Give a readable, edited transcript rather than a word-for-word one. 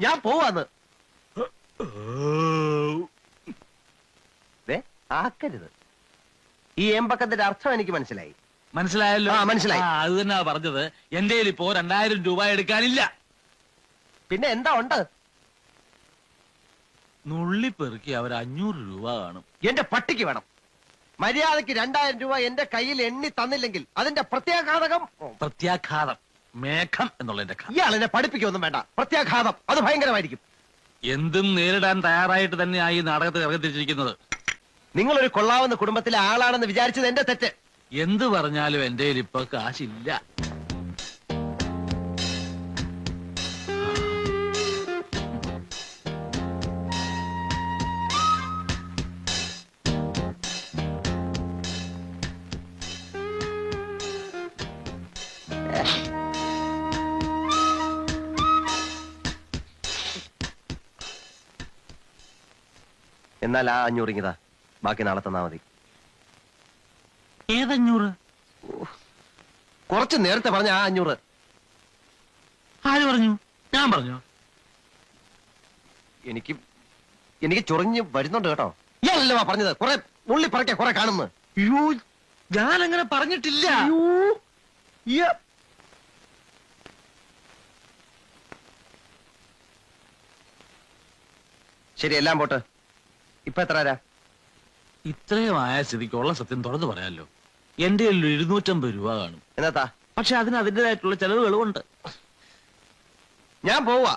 ഞാൻ പോവാന്ന്. ആക്കരുത്. ഈ ഏമ്പക്കത്തിന്റെ അർത്ഥം എനിക്ക് മനസ്സിലായി. മനസ്സിലായല്ലോ? മനസ്സിലായി. അത് തന്നെ പറഞ്ഞത്. എന്റെ ഇപ്പോ 2000 രൂപ എടുക്കാനില്ല. പിന്നെ എന്താ ഉണ്ട്? നുള്ളിപ്പെറുക്കി അവർ 500 രൂപ കാണും. എന്റെ പട്ടിക്ക് വേണം. മര്യാദക്ക് 2000 രൂപ എന്റെ കയ്യിൽ എണ്ണി തന്നില്ലെങ്കിൽ അതിന്റെ പ്രത്യാഘാതകം. പ്രത്യാഘാതം മേഘം എന്നുള്ളതിന്റെ. ഇയാളെന്നെ പഠിപ്പിക്കൊന്നും വേണ്ട. പ്രത്യാഘാതം അത് ഭയങ്കരമായിരിക്കും. എന്തും നേരിടാൻ തയ്യാറായിട്ട് തന്നെയായി നാടകത്തിൽ ഇറങ്ങിത്തിരിച്ചിരിക്കുന്നത്. നിങ്ങളൊരു കൊള്ളാവുന്ന കുടുംബത്തിലെ ആളാണെന്ന് വിചാരിച്ചത് എന്റെ തെറ്റ്. എന്ത് പറഞ്ഞാലും എന്റെ ഇപ്പൊ കാശില്ല. എന്നാൽ ആ 500 ഇങ്ങതാ. ബാക്കി നാളെ തന്നാ മതി. ഏത് 500? കുറച്ച് നേരത്തെ പറഞ്ഞ ആ 500. ആര് പറഞ്ഞു? ഞാൻ പറഞ്ഞു? എനിക്ക് ചൊറിഞ്ഞ് വരുന്നുണ്ട് കേട്ടോ. ഇയാളല്ലോ പറഞ്ഞത് കുറെ ഉള്ളി പറക്കെ കുറെ കാണുന്നു. അയ്യോ, ഞാൻ അങ്ങനെ പറഞ്ഞിട്ടില്ല. ശരി, എല്ലാം പോട്ട്. ഇപ്പൊ എത്ര ആരാ? ഇത്രയും ആയ സ്ഥിതിക്കുള്ള സത്യം തുറന്നു പറയാലോ. എന്റെ 250 രൂപ കാണും. എന്നാ പക്ഷെ അതിന് അതിൻ്റെതായിട്ടുള്ള ചെലവുകളും ഉണ്ട്. ഞാൻ പോവാ.